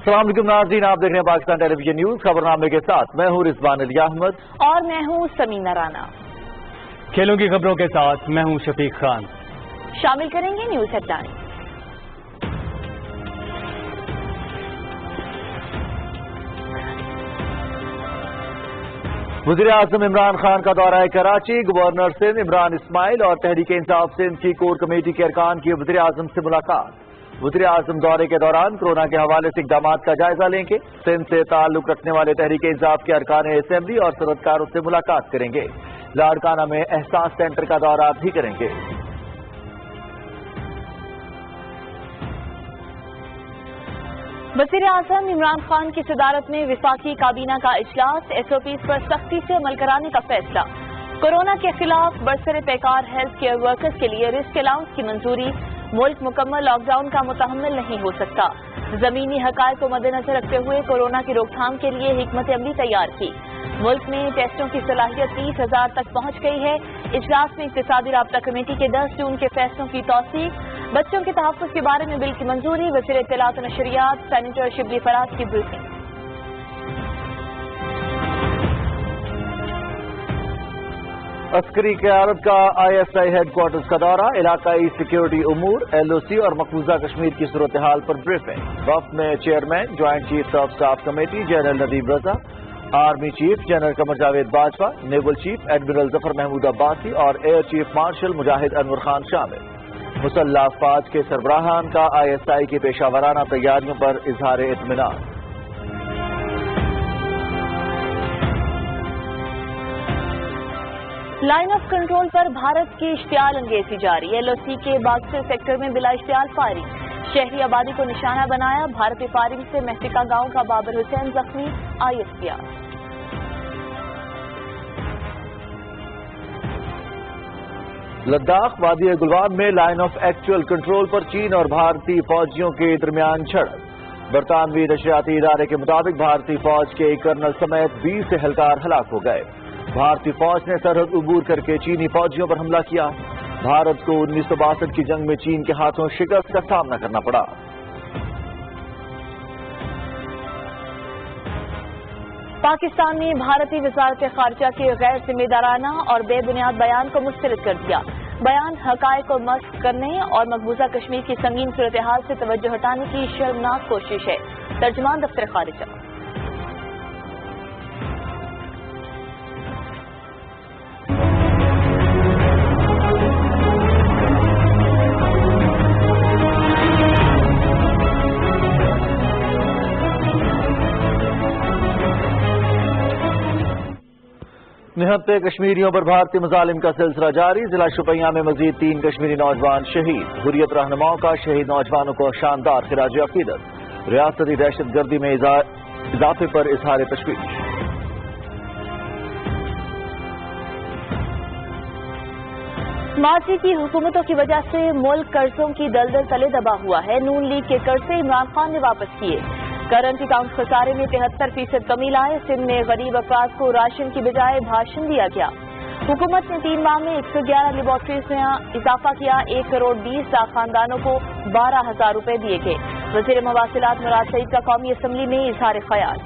السلام علیکم ناظرین، آپ دیکھ رہے ہیں پاکستان ٹیلی ویژن نیوز خبرنامے کے ساتھ میں ہوں رضوان علی احمد اور میں ہوں سمینہ رانا۔ کھیلوں کی خبروں کے ساتھ میں ہوں شفیق خان۔ شامل کریں گے نیوز ہیڈ لائن۔ وزیر اعظم عمران خان کا دورہ کراچی، گورنر سندھ عمران اسماعیل اور تحریک انصاف سندھ کی کور کمیٹی کے ارکان کی وزیر اعظم سے ملاقات۔ وزیر اعظم دورے کے دوران کورونا کے حوالے سے اقدامات کا جائزہ لیں گے۔ سندھ سے تعلق رکھنے والے تحریک انصاف کے ارکان اسمبلی اور صنعتکاروں سے ملاقات کریں گے۔ لاڑکانہ میں احساس سینٹر کا دورہ بھی کریں گے۔ وزیر اعظم عمران خان کی صدارت میں وفاقی کابینہ کا اجلاس، ایس او پیز پر سختی سے عمل کرانے کا فیصلہ۔ کورونا کے خلاف برسر پیکار ہیلتھ کیئر ورکرز کے لیے رسک الاؤنس کی منظوری۔ ملک مکمل لاک ڈاؤن کا متحمل نہیں ہو سکتا۔ زمینی حقائق کو مد نظر رکھتے ہوئے کورونا کی روک تھام کے لیے حکمت عملی تیار کی۔ ملک میں ٹیسٹوں کی صلاحیت 30,000 تک پہنچ گئی ہے۔ اجلاس میں اقتصادی رابطہ کمیٹی کے 10 جون کے فیصلوں کی توثیق۔ بچوں کے تحفظ کے بارے میں بل کی منظوری۔ وزیر اطلاعات و نشریات سینیٹر شبلی فراز کی بریفنگ۔ عسکری قیادت کا I S I had quarters کا دورہ، علاقائی سیکیورٹی امور، ایل او سی اور مقبوضہ کشمیر کی صورتحال پر بریفنگ۔ وفد میں chairman joint chief of staff committee general Nadeem Raza, army chief general Qamar Javed Bajwa, naval chief admiral Zafar Mahmood Abbasi اور air chief marshal Mujahid Anwar Khan شامل۔ مسلح افواج کے سربراہان کا آئی ایس آئی کی پیشہ ورانہ تیاریوں پر اظہار اطمینان۔ لائن آف کنٹرول پر بھارت کی اشتعال انگیزی جاری۔ ایل او سی کے باکسر سیکٹر میں بلا اشتعال فائرنگ، شہری آبادی کو نشانہ بنایا۔ بھارتی فائرنگ سے محتکہ گاؤں کا بابر حسین زخمی، I S P R. Ladakh وادی گلوان میں لائن آف ایکچوئل کنٹرول پر چین اور بھارتی فوجیوں کے درمیان جھڑپ۔ برطانوی نشریاتی ادارے کے مطابق بھارتی فوج کے ایک کرنل سمیت 20 اہلکار ہلاک ہو گئے۔ بھارتی فوج نے سرحد عبور کر کے چینی فوجیوں پر حملہ کیا۔ بھارت کو 1962 کی جنگ میں چین کے ہاتھوں شکست کا سامنا کرنا پڑا۔ پاکستان نے بھارتی وزارت خارجہ کے غیر ذمہ دارانہ اور بے بنیاد بیان کو مسترد کر دیا۔ بیان حقائق کو مسخ کرنے اور مقبوضہ کشمیر کی سنگین صورتحال سے توجہ ہٹانے کی شرمناک کوشش ہے۔ ترجمان دفتر خارجہ۔ نہتے کشمیریوں پر بھارتی مظالم کا سلسلہ جاری۔ ضلع شوپیاں میں مزید 3 کشمیری نوجوان شہید۔ حریت رہنماؤں کا شہید نوجوانوں کو شاندار خراج عقیدت۔ ریاستی دہشت گردی میں اضافے پر اظہار تشویش۔ ماضی کی حکومتوں کی وجہ سے ملک قرضوں کی دلدل تلے دبا ہوا ہے۔ نون لیگ کے قرضے عمران خان نے واپس کیے۔ کرنٹ اکاؤنٹ خسارے میں 73% کمی لائے۔ سندھ میں غریب افراد کو راشن کی بجائے بھاشن دیا گیا۔ حکومت نے 3 ماہ میں 111 لیبارٹریز میں اضافہ کیا۔ 1 کروڑ 20 لاکھ خاندانوں کو 12,000 روپے دیے گئے۔ وزیر مواصلات مراد سعید کا قومی اسمبلی میں اظہار خیال۔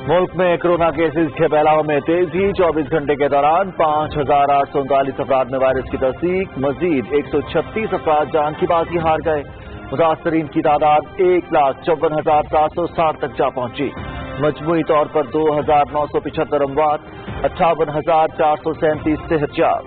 ملک میں کورونا کیسز کے پھیلاؤ میں تیزی۔ 24 گھنٹے کے دوران 5,839 افراد میں وائرس کی تصدیق۔ مزید 136 افراد جان کی بازی ہار گئے۔ متاثرین کی تعداد 1,54,760 تک جا پہنچی۔ مجموعی طور پر 2,975 اموات، 58,437 صحت یاب۔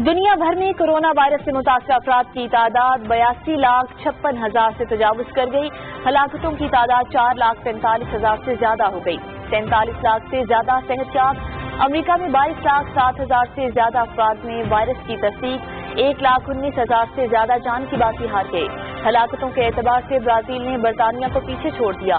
دنیا بھر میں کورونا وائرس سے متاثرہ افراد کی تعداد 82,56,000 سے تجاوز کر گئی۔ ہلاکتوں کی تعداد 4,45,000 سے زیادہ ہو گئی۔ 43 لاکھ سے زیادہ صحت یاب۔ امریکہ میں 22,07,000 سے زیادہ افراد میں وائرس کی تصدیق۔ 1,19,000 سے زیادہ جان کی بازی ہار گئے۔ ہلاکتوں کے اعتبار سے برازیل نے برطانیہ کو پیچھے چھوڑ دیا۔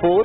4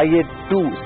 IA-2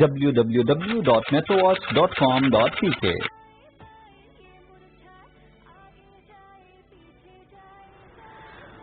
www.metrowatch.com.pk।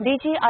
DG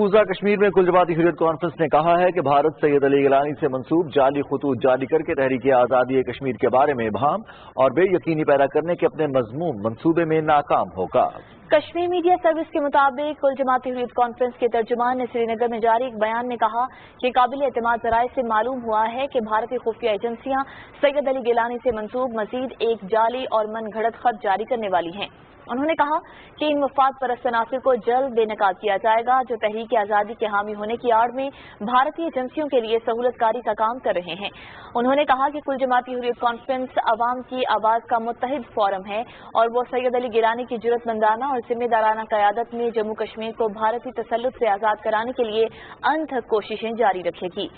مقبوضہ کشمیر میں کل جماعتی حریت کانفرنس نے کہا ہے کہ بھارت سید علی گیلانی سے منسوب جعلی خطوط جاری کر کے تحریک آزادی کشمیر کے بارے میں ابہام اور بے یقینی پیدا کرنے کے اپنے مضمون منصوبے میں ناکام ہوگا۔ کشمیر میڈیا سروس کے مطابق کل جماعتی حریت کانفرنس کے ترجمان نے سری نگر میں جاری ایک بیان میں کہا کہ قابل اعتماد ذرائع سے معلوم ہوا ہے کہ بھارتی خفیہ ایجنسیاں سید علی گیلانی سے منسوب مزید ایک جعلی اور من گھڑت خط جاری کرنے والی ہیں۔ انہوں نے کہا کہ ان مفاد پرست عناصر کو جلد بے نقاب کیا جائے گا جو تحریک آزادی کے حامی ہونے کی آڑ میں بھارتی ایجنسیوں کے لیے سہولت کاری کا کام کر رہے ہیں۔ انہوں نے کہا کہ کل جماعتی حریت کانفرنس عوام کی آواز کا متحد فورم ہے اور وہ سید علی گیلانی کی جرأت مندانہ اور ذمہ دارانہ قیادت میں جموں کشمیر کو بھارتی تسلط سے آزاد کرانے کے لیے انتھک کوششیں جاری رکھے گی۔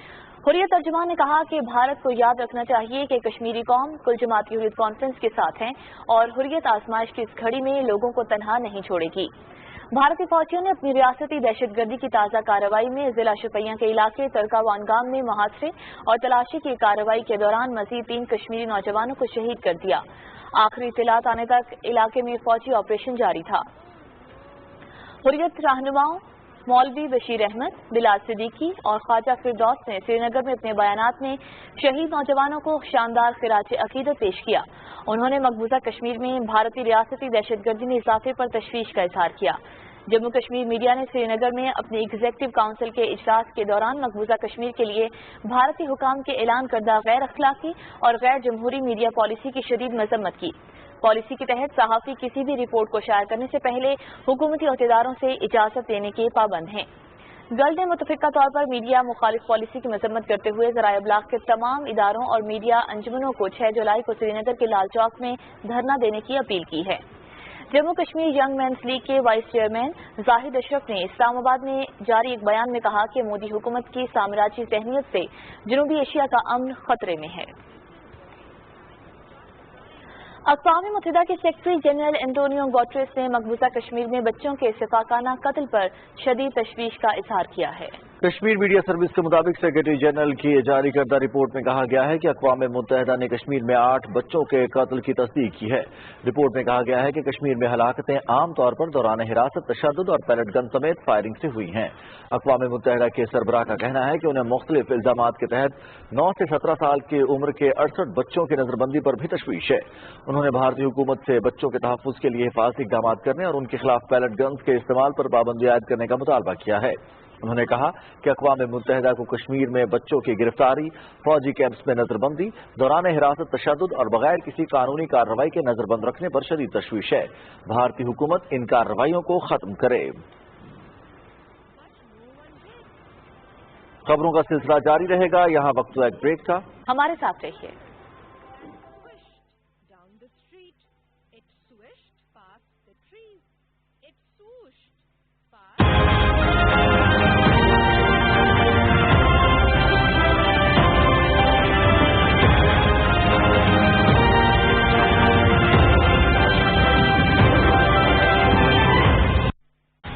حریت ترجمان نے کہا کہ بھارت کو یاد رکھنا چاہیے کہ کشمیری قوم کل جماعتی حریت کانفرنس کے ساتھ ہیں اور حریت آزمائش کی اس گھڑی میں لوگوں کو تنہا نہیں چھوڑے گی۔ بھارتی فوجیوں نے اپنی ریاستی دہشت گردی کی تازہ کارروائی میں ضلع شوپیاں کے علاقے ترکا وانگام میں محاصرے اور تلاشی کی کارروائی کے دوران مزید 3 کشمیری نوجوانوں کو شہید کر دیا۔ آخری اطلاعات آنے تک علاقے میں فوجی آپریشن جاری تھا۔ حریت رہنماؤں مولوی بشیر احمد، بلال صدیقی اور خواجہ فردوس نے سری نگر میں اپنے بیانات میں شہید نوجوانوں کو شاندار خراج عقیدت پیش کیا۔ انہوں نے مقبوضہ کشمیر میں بھارتی ریاستی دہشت گردی میں اضافے پر تشویش کا اظہار کیا۔ جموں کشمیر میڈیا نے سری نگر میں اپنی ایگزیکٹو کونسل کے اجلاس کے دوران مقبوضہ کشمیر کے لیے بھارتی حکام کے اعلان کردہ غیر اخلاقی اور غیر جمہوری میڈیا پالیسی کی شدید مذمت کی۔ پالیسی کے تحت صحافی کسی بھی رپورٹ کو شائع کرنے سے پہلے حکومتی عہدیداروں سے اجازت لینے کے پابند ہیں۔ گلڈ نے متفقہ طور پر میڈیا مخالف پالیسی کی مذمت کرتے ہوئے ذرائع ابلاغ کے تمام اداروں اور میڈیا انجمنوں کو 6 جولائی کو سری نگر کے لال چوک میں دھرنا دینے کی اپیل کی ہے۔ Jammu Kashmir young men's league کے وائس چیئرمین زاہد اشرف نے اسلام آباد میں جاری ایک بیان میں کہا کہ مودی حکومت کی سامراجی ذہنیت سے جنوبی ایشیا کا امن خطرے میں ہے۔ اقوام متحدہ کے سیکرٹری جنرل انٹونیو گوٹریس نے مقبوضہ کشمیر میں بچوں کے اتفاقانہ قتل پر شدید تشویش کا اظہار کیا ہے۔ کشمیر میڈیا سروس کے مطابق سیکرٹری جنرل کی جاری کردہ رپورٹ میں کہا گیا ہے کہ اقوام متحدہ نے کشمیر میں 8 بچوں کے قتل کی تصدیق کی ہے۔ رپورٹ میں کہا گیا ہے کہ کشمیر میں ہلاکتیں عام طور پر دوران حراست تشدد اور پیلٹ گن سمیت فائرنگ سے ہوئی ہیں۔ اقوام متحدہ کے سربراہ کا کہنا ہے کہ انہیں مختلف الزامات کے تحت 9 سے 17 سال کی عمر کے 68 بچوں کی نظر بندی پر بھی تشویش ہے۔ انہوں نے بھارتی حکومت سے بچوں کے تحفظ کے لیے حفاظتی اقدامات کرنے اور ان کے خلاف پیلٹ گنز کے استعمال پر پابندی عائد کرنے کا مطالبہ کیا ہے۔ انہوں نے کہا کہ اقوام متحدہ کو کشمیر میں بچوں کی گرفتاری، فوجی کیمپس میں نظر بندی، دوران حراست تشدد اور بغیر کسی قانونی کارروائی کے نظر بند رکھنے پر شدید تشویش ہے۔ بھارتی حکومت ان کارروائیوں کو ختم کرے۔ خبروں کا سلسلہ جاری رہے گا، یہاں وقت ایک بریک کا، ہمارے ساتھ رہیے۔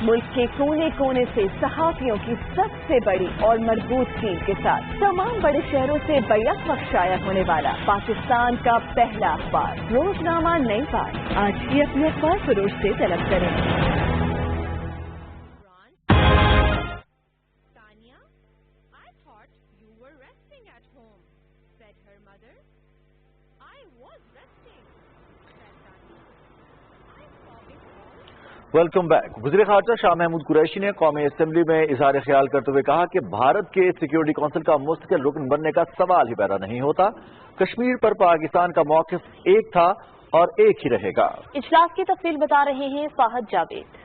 ملک کے کونے کونے سے صحافیوں کی سب سے بڑی اور مربوط ٹیم کے ساتھ تمام بڑے شہروں سے بیک وقت شائع ہونے والا پاکستان کا پہلا اخبار روزنامہ نئی بات آج ہی اپنے اخبار فروش سے طلب کریں۔ Welcome back. وزیر خارجہ شاہ محمود قریشی نے قومی اسمبلی میں اظہار خیال کرتے ہوئے کہا کہ بھارت کے سیکیورٹی کونسل کا مستقل رکن بننے کا سوال ہی پیدا نہیں ہوتا۔ کشمیر پر پاکستان کا موقف ایک تھا اور ایک ہی رہے گا۔ اجلاس کی تفصیل بتا رہے ہیں فاہد جاوید۔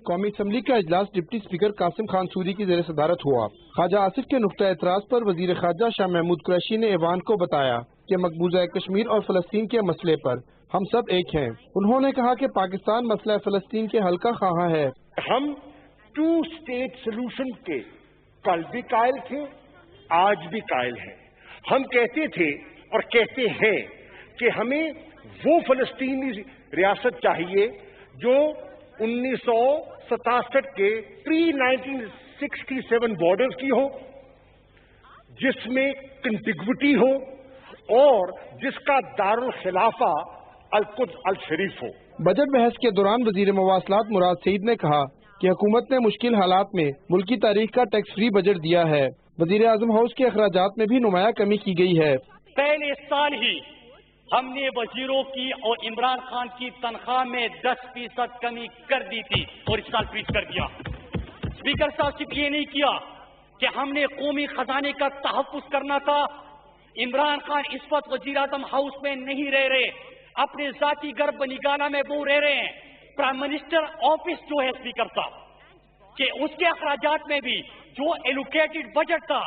قومی اسمبلی کا اجلاس deputy speaker Qasim Khan sorry کی زیر صدارت ہوا۔ خواجہ آصف کے نقطہ اعتراض پر وزیر خارجہ شاہ محمود قریشی نے ایوان کو بتایا کہ مقبوضہ کشمیر اور فلسطین کے مسئلے پر ہم سب ایک ہیں۔ انہوں نے کہا کہ پاکستان مسئلہ فلسطین کے حل کا خواہاں ہے۔ ہم 2 اسٹیٹ سلوشن کے کل بھی قائل تھے، آج بھی قائل ہیں۔ ہم کہتے تھے اور کہتے ہیں کہ ہمیں وہ فلسطینی ریاست چاہیے جو 1967 کے پری 1967 بارڈرز کی ہو، جس میں کنٹیگوٹی ہو اور جس کا دارالخلافہ القدس الشریف ہو۔ بجٹ بحث کے دوران وزیر مواصلات مراد سعید نے کہا کہ حکومت نے مشکل حالات میں ملکی تاریخ کا ٹیکس فری بجٹ دیا ہے۔ وزیر اعظم ہاؤس کے اخراجات میں بھی نمایاں کمی کی گئی ہے۔ پہلے سال ہی ہم نے وزیروں کی اور عمران خان کی تنخواہ میں 10% کمی کر دی تھی اور اس سال فریز کر دیا۔ اسپیکر صاحب صرف یہ نہیں کیا کہ ہم نے قومی خزانے کا تحفظ کرنا تھا۔ عمران خان اس وقت وزیر اعظم ہاؤس میں نہیں رہ رہے، اپنے ذاتی گھر بنیگانہ میں وہ رہ رہے ہیں۔ پرائم منسٹر آفس جو ہے اسپیکر صاحب کہ اس کے اخراجات میں بھی جو ایلوکیٹڈ بجٹ تھا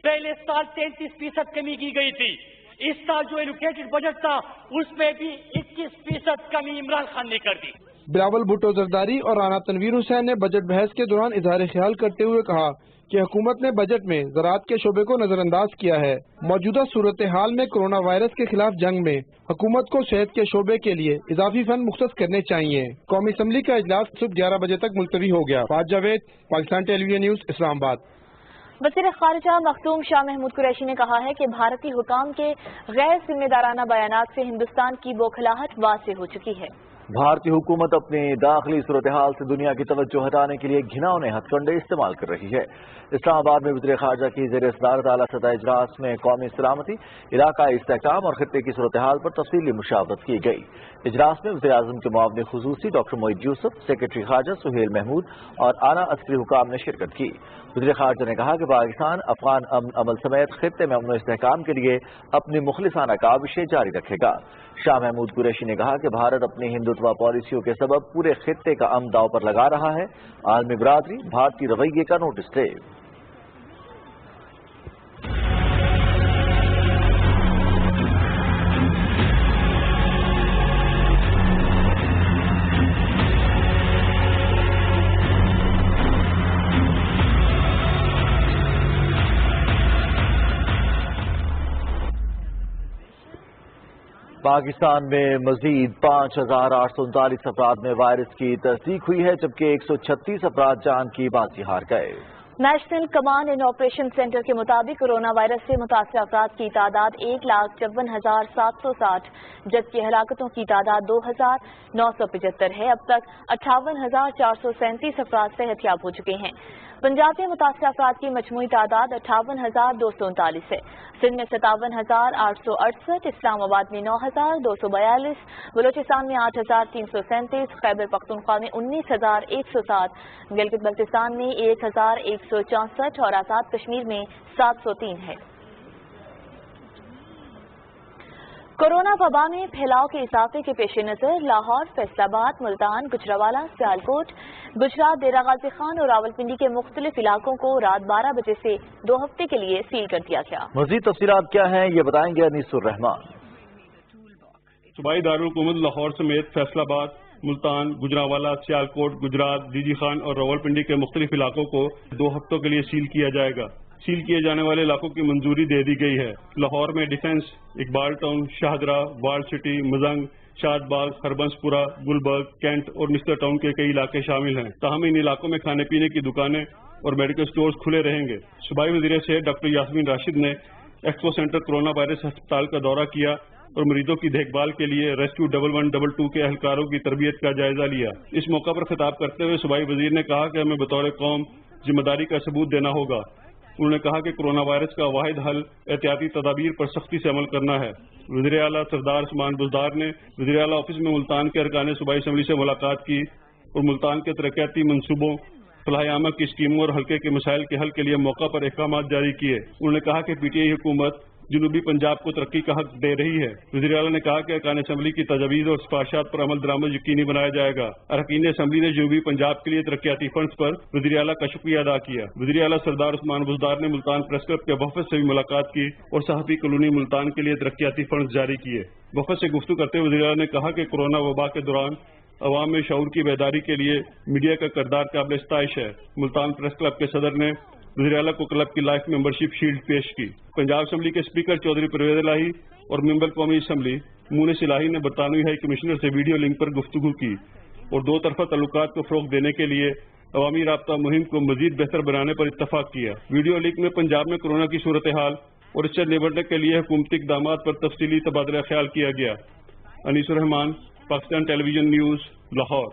پہلے سال 33% کمی کی گئی تھی، اس سال جو ایلوکیٹڈ بجٹ تھا اس میں بھی 21% کمی عمران خان نے کر دی۔ بلاول بھٹو زرداری اور رانا تنویر حسین نے بجٹ بحث کے دوران اظہار خیال کرتے ہوئے کہا کہ حکومت نے بجٹ میں زراعت کے شعبے کو نظر انداز کیا ہے۔ موجودہ صورتحال میں کرونا وائرس کے خلاف جنگ میں حکومت کو صحت کے شعبے کے لیے اضافی فنڈ مختص کرنے چاہیے۔ قومی اسمبلی کا اجلاس صبح 11 بجے تک ملتوی ہو گیا۔ فاض Javed, Pakistan television news, اسلام آباد۔ وزیر خارجہ مخدوم شاہ محمود قریشی نے کہا ہے کہ بھارتی حکام کے غیر ذمہ دارانہ بیانات سے ہندوستان کی بوکھلاہٹ واضح ہو چکی ہے۔ بھارتی حکومت اپنی داخلی صورتحال سے دنیا کی توجہ ہٹانے کے لیے گھناؤنے ہتھ کنڈے استعمال کر رہی ہے۔ اسلام آباد میں وزیر خارجہ کی زیر صدارت اعلیٰ سطح اجلاس میں قومی سلامتی، علاقائی استحکام اور خطے کی صورتحال پر تفصیلی مشاورت کی گئی۔ اجلاس میں وزیر اعظم کے معاون خصوصی ڈاکٹر معید یوسف، سیکرٹری خارجہ سہیل محمود اور اعلیٰ عسکری حکام نے شرکت کی۔ وزیر خارجہ نے کہا کہ پاکستان افغان امن عمل سمیت خطے میں امن و استحکام کے لیے اپنی مخلصانہ کاوشیں جاری رکھے گا۔ شاہ محمود قریشی نے کہا کہ بھارت اپنی ہندوتوا پالیسیوں کے سبب پورے خطے کا امن داؤ پر لگا رہا ہے۔ عالمی برادری بھارتی رویے کا نوٹس لے۔ پاکستان میں مزید 5,839 افراد میں وائرس کی تصدیق ہوئی ہے، جبکہ 136 افراد جان کی بازی ہار گئے۔ National command and operation centre کے مطابق کورونا وائرس سے متاثرہ افراد کی تعداد 1,54,760 جبکہ ہلاکتوں کی تعداد 2,975 ہے۔ اب تک 58,437 افراد صحت یاب ہو چکے ہیں۔ پنجاب میں متاثرہ افراد کی مجموعی تعداد 58,239 ہے۔ سندھ میں 57,868، اسلام آباد میں 9,242، بلوچستان میں 8,337، خیبر پختونخوا میں 19,107، گلگت بلتستان میں 1,164 اور آزاد کشمیر میں 703 ہے۔ کورونا وبا میں پھیلاؤ کے اضافے کے پیش نظر لاہور، فیصل آباد، ملتان، گجرانوالہ، سیالکوٹ، گجرات، ڈیرہ غازی خان اور راولپنڈی کے مختلف علاقوں کو رات 12 بجے سے 2 ہفتے کے لیے سیل کر دیا گیا۔ مزید تفصیلات کیا ہیں یہ بتائیں گے انیس الرحمان۔ صوبائی دارالحکومت لاہور سمیت فیصل آباد، ملتان، گجرانوالہ، سیالکوٹ، گجرات، ڈی جی خان اور راولپنڈی کے مختلف علاقوں کو 2 ہفتوں کے لیے سیل کیا جائے گا۔ سیل کیے جانے والے علاقوں کی منظوری دے دی گئی ہے۔ لاہور میں ڈیفنس، اقبال ٹاؤن، شاہدرہ، وال سٹی، مزنگ، شاد باغ، ہربنس پورہ، گلبرگ، کینٹ اور مسٹر ٹاؤن کے کئی علاقے شامل ہیں۔ تاہم ان علاقوں میں کھانے پینے کی دکانیں اور میڈیکل سٹورز کھلے رہیں گے۔ صوبائی وزیر صحت ڈاکٹر یاسمین راشد نے ایکسپو سینٹر کورونا وائرس ہسپتال کا دورہ کیا اور مریضوں کی دیکھ بھال کے لیے ریسکیو 1112 کے اہلکاروں کی تربیت کا جائزہ لیا۔ اس موقع پر خطاب کرتے ہوئے صوبائی وزیر نے کہا کہ ہمیں بطور قوم ذمہ داری کا ثبوت دینا ہوگا۔ انہوں نے کہا کہ کورونا وائرس کا واحد حل احتیاطی تدابیر پر سختی سے عمل کرنا ہے۔ وزیر اعلیٰ سردار عثمان بزدار نے وزیر اعلیٰ آفس میں ملتان کے ارکان صوبائی اسمبلی سے ملاقات کی اور ملتان کے ترقیاتی منصوبوں، فلاح عامہ کی اسکیموں اور حلقے کے مسائل کے حل کے لیے موقع پر احکامات جاری کیے۔ انہوں نے کہا کہ پی ٹی آئی حکومت جنوبی پنجاب کو ترقی کا حق دے رہی ہے۔ وزیر اعلیٰ نے کہا کہ ارکان اسمبلی کی تجاویز اور سفارشات پر عمل درآمد یقینی بنایا جائے گا۔ اراکین اسمبلی نے جنوبی پنجاب کے لیے ترقیاتی فنڈز پر وزیر اعلیٰ کا شکریہ ادا کیا۔ وزیر اعلیٰ سردار عثمان بزدار نے ملتان پریس کلب کے وفد سے بھی ملاقات کی اور صحافی کالونی ملتان کے لیے ترقیاتی فنڈز جاری کیے۔ وفد سے گفتگو کرتے ہوئے وزیر اعلیٰ نے کہا کہ کورونا وبا کے دوران عوام میں شعور کی بیداری کے لیے میڈیا کا کردار قابل ستائش ہے۔ ملتان پریس کلب کے صدر نے وزیر اعلیٰ کو کلب کی لائف ممبرشپ شیلڈ پیش کی۔ پنجاب اسمبلی کے اسپیکر چودھری پرویز الہی اور ممبر قومی اسمبلی مونس الہی نے برطانوی ہائی کمشنر سے ویڈیو لنک پر گفتگو کی اور 2 طرفہ تعلقات کو فروغ دینے کے لیے عوامی رابطہ مہم کو مزید بہتر بنانے پر اتفاق کیا۔ ویڈیو لنک میں پنجاب میں کورونا کی صورتحال اور اس سے نمٹنے کے لیے حکومتی اقدامات پر تفصیلی تبادلہ خیال کیا گیا۔ Anees ur Rehman, Pakistan television news, Lahore.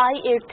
I-8,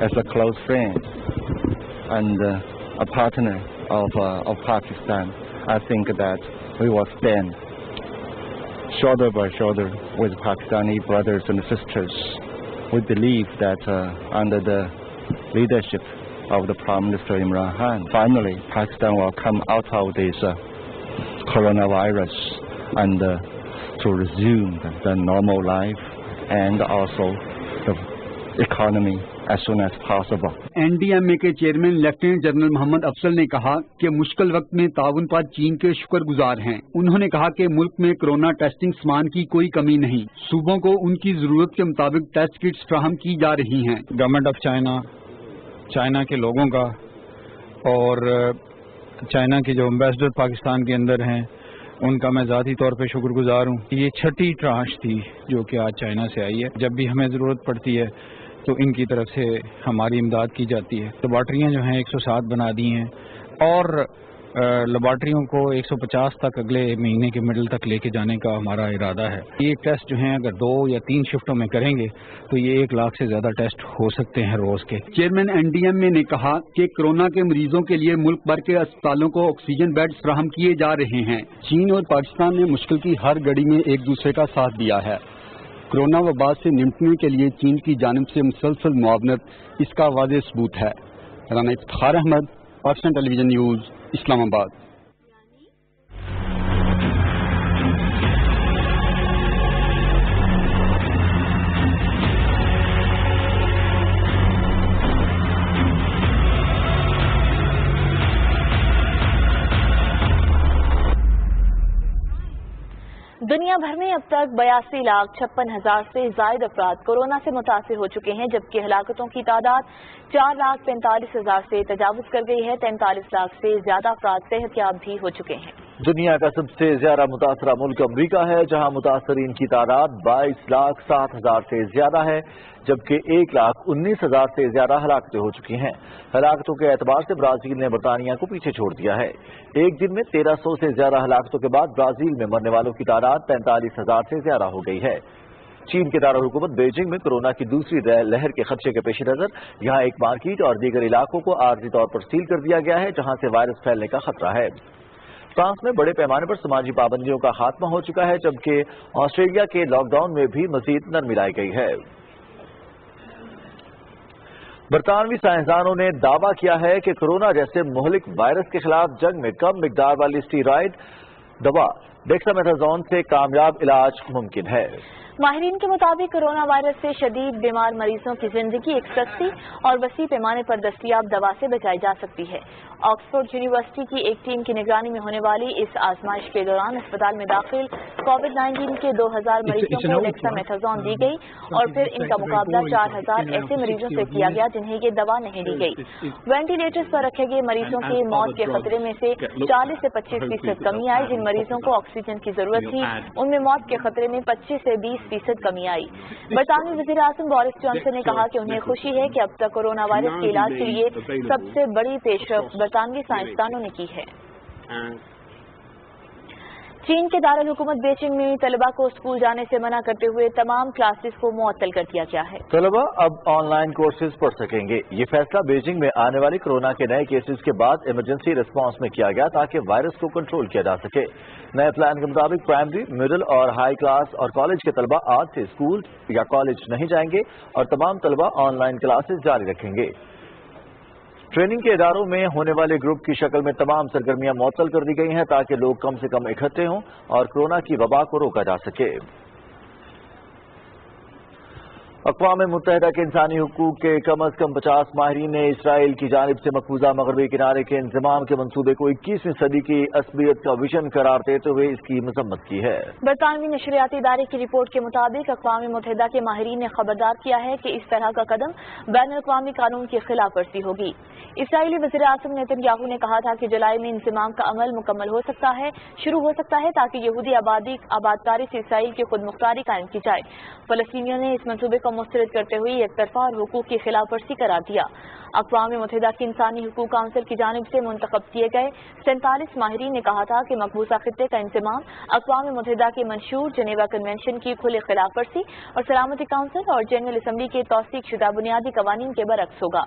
As a close friend and a partner of Pakistan, I think that we will stand shoulder by shoulder with Pakistani brothers and sisters We believe that under the leadership of the Prime Minister Imran Khan, finally Pakistan will come out of this coronavirus and to resume the normal life and also the economy as soon as possible. NDMA کے chairman lieutenant general محمد افضل نے کہا کہ مشکل وقت میں تعاون پر چین کے شکر گزار ہیں. انہوں نے کہا کہ ملک میں کورونا ٹیسٹنگ سامان کی کوئی کمی نہیں. صوبوں کو ان کی ضرورت کے مطابق ٹیسٹ کٹس فراہم کی جا رہی ہیں. گورنمنٹ آف چائنا کے لوگوں کا اور چائنا کے جو امبیسڈر پاکستان کے اندر ہیں ان کا میں ذاتی طور پہ شکر گزار ہوں. یہ چھٹی ٹرانش تھی جو کہ آج چائنا سے آئی ہے. جب بھی ہمیں ضرورت پڑتی ہے تو ان کی طرف سے ہماری امداد کی جاتی ہے. لیبارٹریاں جو ہیں 107 بنا دی ہیں اور لیبارٹریوں کو 150 تک اگلے مہینے کے مڈل تک لے کے جانے کا ہمارا ارادہ ہے. یہ ٹیسٹ جو ہیں اگر 2 یا 3 شفٹوں میں کریں گے تو یہ 1 لاکھ سے زیادہ ٹیسٹ ہو سکتے ہیں روز کے. چیئرمین NDMA نے کہا کہ کورونا کے مریضوں کے لیے ملک بھر کے اسپتالوں کو آکسیجن بیڈز فراہم کیے جا رہے ہیں. چین اور پاکستان نے مشکل کی ہر گھڑی میں ایک دوسرے کا ساتھ دیا ہے. کورونا وبا سے نمٹنے کے لیے چین کی جانب سے مسلسل معاونت اس کا واضح ثبوت ہے. Rana Iftikhar Ahmad, Pakistan television news, اسلام آباد. دنیا بھر میں اب تک 82,56,000 سے زائد افراد کورونا سے متاثر ہو چکے ہیں، جبکہ ہلاکتوں کی تعداد 4,45,000 سے تجاوز کر گئی ہے. 43 لاکھ سے زیادہ افراد صحت یاب بھی ہو چکے ہیں. دنیا کا سب سے زیادہ متاثرہ ملک امریکہ ہے، جہاں متاثرین کی تعداد 22,07,000 سے زیادہ ہے، جبکہ 1,19,000 سے زیادہ ہلاکتیں ہو چکی ہیں. ہلاکتوں کے اعتبار سے برازیل نے برطانیہ کو پیچھے چھوڑ دیا ہے. ایک دن میں 1,300 سے زیادہ ہلاکتوں کے بعد برازیل میں مرنے والوں کی تعداد 45,000 سے زیادہ ہو گئی ہے. چین کے دارالحکومت بیجنگ میں کورونا کی دوسری لہر کے خدشے کے پیش نظر یہاں ایک مارکیٹ اور دیگر علاقوں کو عارضی طور پر سیل کر دیا گیا ہے، جہاں سے وائرس پھیلنے کا خطرہ ہے. فرانس میں بڑے پیمانے پر سماجی پابندیوں کا خاتمہ ہو چکا ہے، جبکہ آسٹریلیا کے لاک ڈاؤن میں بھی مزید نرمی لائی گئی ہے. برطانوی سائنسدانوں نے دعویٰ کیا ہے کہ کورونا جیسے مہلک وائرس کے خلاف جنگ میں کم مقدار والی اسٹیرائڈ دوا ڈیکسامیتھازون سے کامیاب علاج ممکن ہے. ماہرین کے مطابق کورونا وائرس سے شدید بیمار مریضوں کی زندگی ایک سستی اور وسیع پیمانے پر دستیاب دوا سے بچائی جا سکتی ہے. آکسفورڈ یونیورسٹی کی ایک ٹیم کی نگرانی میں ہونے والی اس آزمائش کے دوران اسپتال میں داخل کووڈ-19 کے 2,000 مریضوں کو ڈیکسامیتھازون دی گئی اور پھر ان کا مقابلہ 4,000 ایسے مریضوں سے کیا گیا جنہیں یہ دوا نہیں دی گئی. وینٹیلیٹرز پر رکھے گئے مریضوں کی موت کے خطرے میں سے 40 سے 25% کمی آئی. جن مریضوں کو آکسیجن کی ضرورت تھی ان میں موت کے خطرے میں 25 سے 20% کمی آئی. برطانوی وزیر اعظم بورس جانسن نے کہا کہ انہیں خوشی ہے کہ اب تک کورونا وائرس کے علاج کے لیے سب سے بڑی پیش رفت برطانوی سائنسدانوں نے کی ہے. چین کے دارالحکومت بیجنگ میں طلبہ کو اسکول جانے سے منع کرتے ہوئے تمام کلاسز کو معطل کر دیا گیا ہے. طلبہ اب آن لائن کورسز پڑھ سکیں گے. یہ فیصلہ بیجنگ میں آنے والی کورونا کے نئے کیسز کے بعد ایمرجنسی ریسپانس میں کیا گیا تاکہ وائرس کو کنٹرول کیا جا سکے. نئے پلان کے مطابق پرائمری، مڈل اور ہائی کلاس اور کالج کے طلبہ آج سے اسکول یا کالج نہیں جائیں گے اور تمام طلبہ آن لائن کلاسز جاری رکھیں گے. ٹریننگ کے اداروں میں ہونے والے گروپ کی شکل میں تمام سرگرمیاں معطل کر دی گئی ہیں تاکہ لوگ کم سے کم اکٹھے ہوں اور کورونا کی وبا کو روکا جا سکے. اقوام متحدہ کے انسانی حقوق کے کم از کم 50 ماہرین نے اسرائیل کی جانب سے مقبوضہ مغربی کنارے کے انضمام کے منصوبے کو 21ویں صدی کی عصبیت کا ویژن قرار دیتے ہوئے اس کی مذمت کی ہے. برطانوی نشریاتی ادارے کی رپورٹ کے مطابق اقوام متحدہ کے ماہرین نے خبردار کیا ہے کہ اس طرح کا قدم بین الاقوامی قانون کی خلاف ورزی ہوگی. اسرائیلی وزیر اعظم نیتن یاہو نے کہا تھا کہ جولائی میں انضمام کا عمل مکمل ہو سکتا ہے، شروع ہو سکتا ہے تاکہ یہودی آبادکاری سے اسرائیل کی خود مختاری قائم کی جائے. فلسطینیوں نے اس منصوبے کو مسترد کرتے ہوئے ایک طرفہ اور حقوق کی خلاف ورزی قرار دیا. اقوام متحدہ کی انسانی حقوق کونسل کی جانب سے منتخب کیے گئے 47 ماہرین نے کہا تھا کہ مقبوضہ خطے کا انضمام اقوام متحدہ کے منشور جنیوا کنونشن کی کھلے خلاف ورزی اور سلامتی کونسل اور جنرل اسمبلی کے توثیق شدہ بنیادی قوانین کے برعکس ہوگا.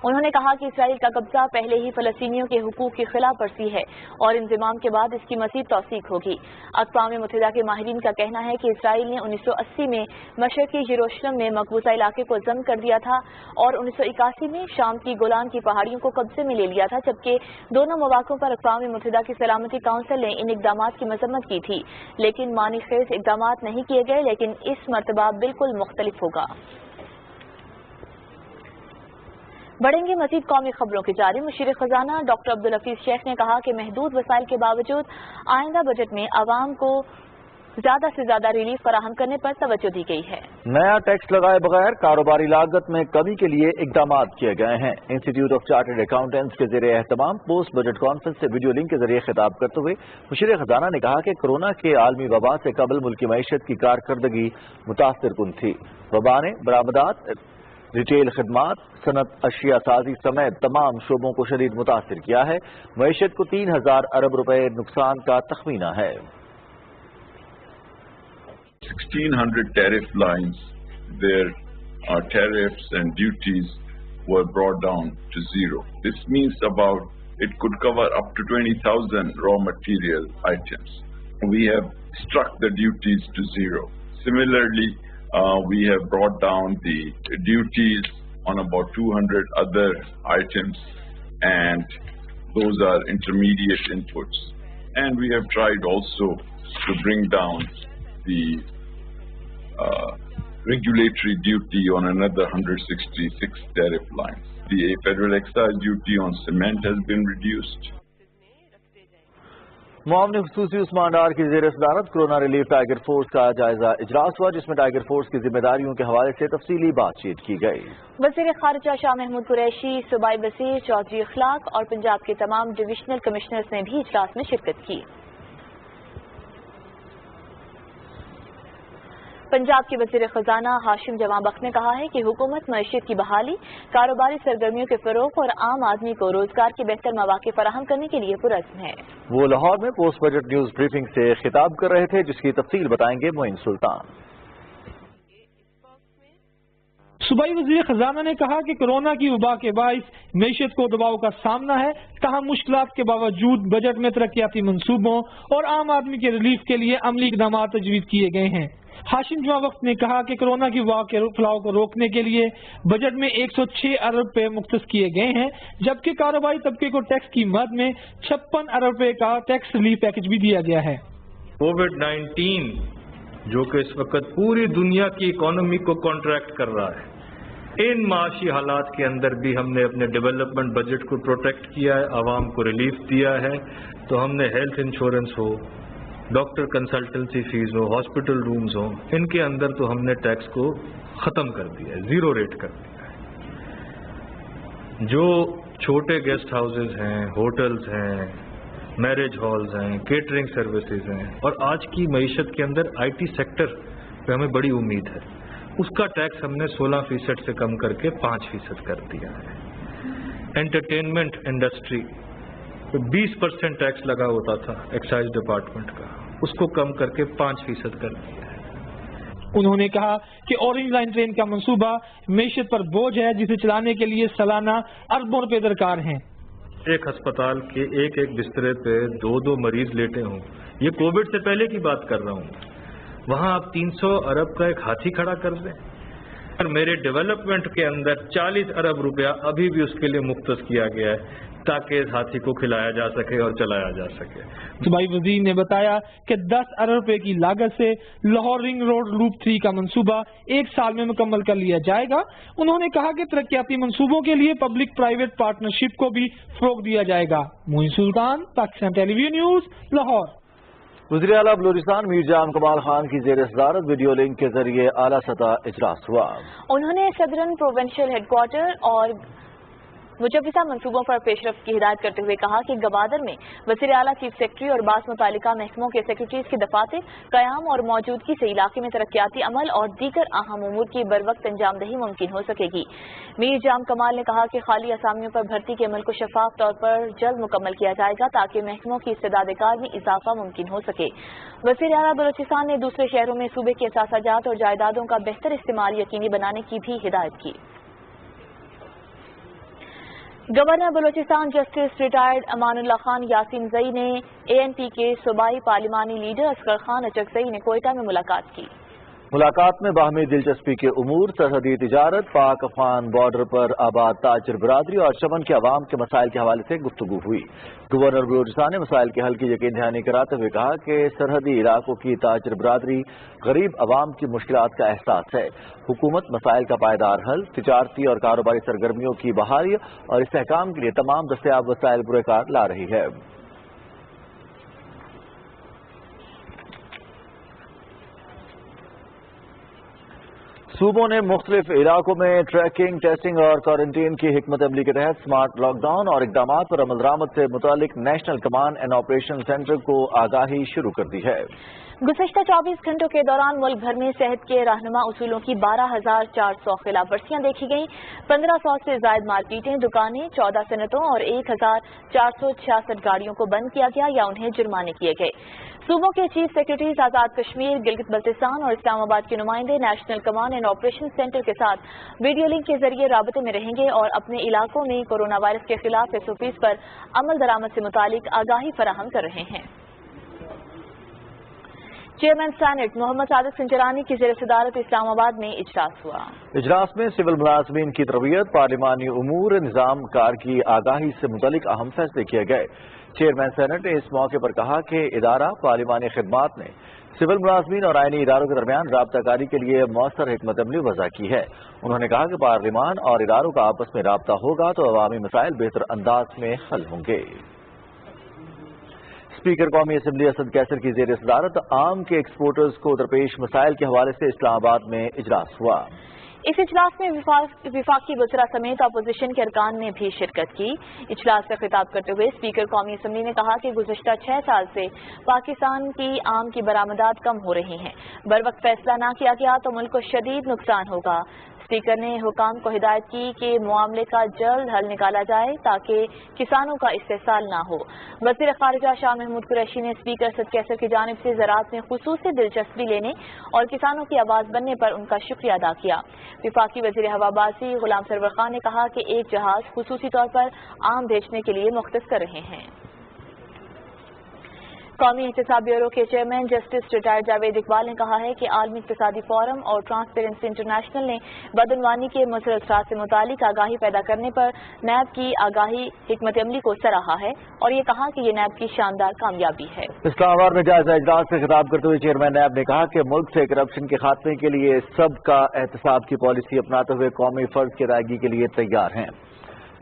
انہوں نے کہا کہ اسرائیل کا قبضہ پہلے ہی فلسطینیوں کے حقوق کی خلاف ورزی ہے اور انضمام کے بعد اس کی مزید توثیق ہوگی۔ اقوام متحدہ کے ماہرین کا کہنا ہے کہ اسرائیل نے 1980 میں مشرقی یروشلم میں مقبوضہ علاقے کو ضم کر دیا تھا اور 1981 میں شام کی گولان کی پہاڑیوں کو قبضے میں لے لیا تھا، جبکہ دونوں مواقعوں پر اقوام متحدہ کی سلامتی کونسل نے ان اقدامات کی مذمت کی تھی، لیکن معنی خیز اقدامات نہیں کیے گئے، لیکن اس مرتبہ بالکل مختلف ہوگا۔ بڑھیں گے مزید قومی خبروں کی جانب۔ مشیر خزانہ ڈاکٹر عبدالحفیظ شیخ نے کہا کہ محدود وسائل کے باوجود آئندہ بجٹ میں عوام کو زیادہ سے زیادہ ریلیف فراہم کرنے پر توجہ دی گئی ہے۔ نیا ٹیکس لگائے بغیر کاروباری لاگت میں کمی کے لیے اقدامات کیے گئے ہیں۔ انسٹی ٹیوٹ آف چارٹرڈ اکاؤنٹنٹس کے زیر اہتمام پوسٹ بجٹ کانفرنس سے ویڈیو لنک کے ذریعے خطاب کرتے ہوئے مشیر خزانہ نے کہا کہ کورونا کے عالمی وبا سے قبل ملکی معیشت کی کارکردگی متاثر کن تھی۔ وبا نے برآمدات، ریٹیل خدمات، صنعت اشیاء سازی سمیت تمام شعبوں کو شدید متاثر کیا ہے۔ معیشت کو 3000 ارب روپے نقصان کا تخمینہ ہے۔ 1,600 tariff lines, their tariffs and duties were brought down to zero. This means it could cover up to 20,000 raw material items. We have struck the duties to zero. Similarly, we have brought down the duties on about 200 other items, and those are intermediate inputs. And we have tried also to bring down the regulatory duty on another 166 tariff lines. The federal excise duty on cement has been reduced. معاون خصوصی عثمان ڈار کی زیر صدارت corona relief tiger force کا جائزہ اجلاس ہوا، جس میں ٹائیگر فورس کی ذمہ داریوں کے حوالے سے تفصیلی بات چیت کی گئی۔ وزیر خارجہ شاہ محمود قریشی، صوبائی وزیر چودھری اخلاق اور پنجاب کے تمام ڈویژنل کمشنرز نے بھی اجلاس میں شرکت کی۔ پنجاب کے وزیر خزانہ ہاشم جمع بخت نے کہا ہے کہ حکومت معیشت کی بحالی، کاروباری سرگرمیوں کے فروغ اور عام آدمی کو روزگار کے بہتر مواقع فراہم کرنے کے لیے پرعزم ہے۔ وہ لاہور میں پوسٹ بجٹ نیوز بریفنگ سے خطاب کر رہے تھے، جس کی تفصیل بتائیں گے معین سلطان۔ صوبائی وزیر خزانہ نے کہا کہ کورونا کی وبا کے باعث معیشت کو دباؤ کا سامنا ہے، تاہم مشکلات کے باوجود بجٹ میں ترقیاتی منصوبوں اور عام آدمی کے ریلیف کے لیے عملی اقدامات تجویز کیے گئے ہیں۔ ہاشم جمع وقت نے کہا کہ کورونا کی وبا کے پھیلاؤ کو روکنے کے لیے بجٹ میں 106 ارب روپے مختص کیے گئے ہیں، جبکہ کاروباری طبقے کو ٹیکس کی مد میں 56 ارب روپے کا ٹیکس ریلیف پیکج بھی دیا گیا ہے۔ کووڈ-19 جو کہ اس وقت پوری دنیا کی اکانومی کو کانٹریکٹ کر رہا ہے، ان معاشی حالات کے اندر بھی ہم نے اپنے ڈیولپمنٹ بجٹ کو پروٹیکٹ کیا ہے، عوام کو ریلیف دیا ہے۔ تو ہم نے ہیلتھ انشورنس ہو، ڈاکٹر کنسلٹنسی فیس ہو، ہاسپٹل رومز ہوں، ان کے اندر تو ہم نے ٹیکس کو ختم کر دیا ہے، زیرو ریٹ کر دیا ہے۔ جو چھوٹے گیسٹ ہاؤسز ہیں، ہوٹلز ہیں، میرج ہالز ہیں، کیٹرنگ سروسز ہیں، اور آج کی معیشت کے اندر آئی ٹی سیکٹر پہ ہمیں بڑی امید ہے، اس کا ٹیکس ہم نے 16% سے کم کر کے 5% کر دیا ہے۔ انٹرٹینمنٹ انڈسٹری 20% ٹیکس لگا ہوتا تھا ایکسائز ڈپارٹمنٹ کا، اس کو کم کر کے 5% کر دیا ہے۔ انہوں نے کہا کہ اورنج لائن ٹرین کا منصوبہ معیشت پر بوجھ ہے، جسے چلانے کے لیے سالانہ اربوں روپے درکار ہیں۔ ایک ہسپتال کے ایک بسترے پہ 2 مریض لیٹے ہوں، یہ کووڈ سے پہلے کی بات کر رہا ہوں، وہاں آپ 300 ارب کا ایک ہاتھی کھڑا کر دیں، اور میرے ڈیولپمنٹ کے اندر 40 ارب روپیہ ابھی بھی اس کے لیے مختص کیا گیا ہے تاکہ اس ہاتھی کو کھلایا جا سکے اور چلایا جا سکے۔ صوبائی وزیر نے بتایا کہ 10 ارب روپے کی لاگت سے لاہور رنگ روڈ لوپ 3 کا منصوبہ 1 سال میں مکمل کر لیا جائے گا۔ انہوں نے کہا کہ ترقیاتی منصوبوں کے لیے پبلک پرائیویٹ پارٹنرشپ کو بھی فروغ دیا جائے گا۔ معین سلطان، Pakistan television news, Lahore. وزیر اعلیٰ بلوچستان میر جام کمال خان کی زیر صدارت ویڈیو لنک کے ذریعے اعلیٰ سطح اجلاس ہوا۔ انہوں نے صدرن پروونشل ہیڈ کوارٹر اور مجوزہ منصوبوں پر پیش رفت کی ہدایت کرتے ہوئے کہا کہ گوادر میں وزیر اعلیٰ چیف سیکرٹری اور بعض متعلقہ محکموں کے سیکرٹریز کے دفاتر قیام اور موجودگی سے علاقے میں ترقیاتی عمل اور دیگر اہم امور کی بروقت انجام دہی ممکن ہو سکے گی۔ میر جام کمال نے کہا کہ خالی اسامیوں پر بھرتی کے عمل کو شفاف طور پر جلد مکمل کیا جائے گا تاکہ محکموں کی استعداد کار میں اضافہ ممکن ہو سکے۔ وزیر اعلیٰ بلوچستان نے دوسرے شہروں میں صوبے کے اثاثہ جات اور جائیدادوں کا بہتر استعمال یقینی بنانے کی بھی ہدایت کی۔ Governor Balochistan justice retired Aman Ullah Khan Yasin Zai نے ANP کے صوبائی پارلیمانی لیڈر اصغر خان اچکزئی نے کوئٹہ میں ملاقات کی۔ ملاقات میں باہمی دلچسپی کے امور، سرحدی تجارت، پاک افغان بارڈر پر آباد تاجر برادری اور چمن کے عوام کے مسائل کے حوالے سے گفتگو ہوئی۔ گورنر بلوچستان نے مسائل کے حل کی یقین دہانی کراتے ہوئے کہا کہ سرحدی علاقوں کی تاجر برادری غریب عوام کی مشکلات کا احساس ہے۔ حکومت مسائل کا پائیدار حل، تجارتی اور کاروباری سرگرمیوں کی بحالی اور استحکام کے لیے تمام دستیاب وسائل بروئے کار لا رہی ہے۔ صوبوں نے مختلف علاقوں میں ٹریکنگ، ٹیسٹنگ اور کوارنٹین کی حکمت عملی کے تحت سمارٹ لاک ڈاؤن اور اقدامات پر عمل درآمد سے متعلق national command and operation centre کو آگاہی شروع کر دی ہے۔ گزشتہ 24 گھنٹوں کے دوران ملک بھر میں صحت کے رہنما اصولوں کی 12,400 خلاف ورزیاں دیکھی گئیں۔ 1500 سے زائد مار پیٹیں، دکانیں، 14 صنعتوں اور 1,466 گاڑیوں کو بند کیا گیا یا انہیں جرمانے کیے گئے۔ صوبوں کے چیف سیکرٹریز آزاد کشمیر، گلگت بلتستان اور اسلام آباد کے نمائندے national command and operation centre کے ساتھ ویڈیو لنک کے ذریعے رابطے میں رہیں گے اور اپنے علاقوں میں کورونا وائرس کے خلاف SOPs پر عمل درآمد سے متعلق آگاہی فراہم کر رہے ہیں۔ چیئرمین سینٹ محمد صادق سنجرانی کی زیر صدارت اسلام آباد میں اجلاس ہوا۔ اجلاس میں سول ملازمین کی تربیت، پارلیمانی امور، نظام کار کی آگاہی سے متعلق اہم فیصلے کیے گئے۔ چیئرمین سینٹ نے اس موقع پر کہا کہ ادارہ پارلیمانی خدمات نے سول ملازمین اور آئینی اداروں کے درمیان رابطہ کاری کے لیے مؤثر حکمت عملی وضع کی ہے۔ انہوں نے کہا کہ پارلیمان اور اداروں کا آپس میں رابطہ ہوگا تو عوامی مسائل بہتر انداز میں حل ہوں گے۔ اسپیکر قومی اسمبلی اسد کیسر کی زیر صدارت عام کے ایکسپورٹرز کو درپیش مسائل کے حوالے سے اسلام آباد میں اجلاس ہوا۔ اس اجلاس میں وفاقی وزراء سمیت اپوزیشن کے ارکان نے بھی شرکت کی۔ اجلاس سے خطاب کرتے ہوئے اسپیکر قومی اسمبلی نے کہا کہ گزشتہ 6 سال سے پاکستان کی آم کی برآمدات کم ہو رہی ہیں۔ بروقت فیصلہ نہ کیا گیا تو ملک کو شدید نقصان ہوگا۔ اسپیکر نے حکام کو ہدایت کی کہ معاملے کا جلد حل نکالا جائے تاکہ کسانوں کا استحصال نہ ہو۔ وزیر خارجہ شاہ محمود قریشی نے اسپیکر اسد کیسر کی جانب سے زراعت میں خصوصی دلچسپی لینے اور کسانوں کی آواز بننے پر ان کا شکریہ ادا کیا۔ وفاقی وزیر ہوابازی غلام سرور خان نے کہا کہ ایک جہاز خصوصی طور پر آم بھیجنے کے لیے مختص کر رہے ہیں۔ قومی احتساب بیورو کے chairman justice retired Javed Iqbal نے کہا ہے کہ عالمی اقتصادی فورم اور ٹرانسپیرنسی انٹرنیشنل نے بدعنوانی کے مضر اثرات سے متعلق آگاہی پیدا کرنے پر نیب کی آگاہی حکمت عملی کو سراہا ہے اور یہ کہا کہ یہ نیب کی شاندار کامیابی ہے۔ اسلام آباد میں جائزہ اجلاس سے خطاب کرتے ہوئے چیئرمین نیب نے کہا کہ ملک سے کرپشن کے خاتمے کے لیے سب کا احتساب کی پالیسی اپناتے ہوئے قومی فرض کی ادائیگی کے لیے تیار ہیں۔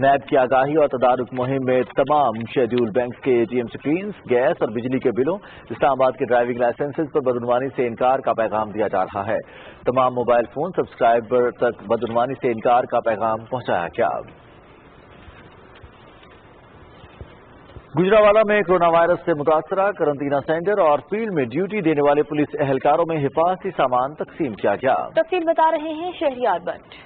نیب کی آگاہی اور تدارک مہم میں تمام شیڈول بینکس کے ATM سکرینز، گیس اور بجلی کے بلوں، اسلام آباد کے ڈرائیونگ لائسنسز پر بدعنوانی سے انکار کا پیغام دیا جا رہا ہے۔ تمام موبائل فون سبسکرائبر تک بدعنوانی سے انکار کا پیغام پہنچایا گیا۔ گجرانوالہ میں کورونا وائرس سے متاثرہ قرنطینہ سینٹر اور فیلڈ میں ڈیوٹی دینے والے پولیس اہلکاروں میں حفاظتی سامان تقسیم کیا گیا۔ تفصیل بتا رہے ہیں شہریار بٹ۔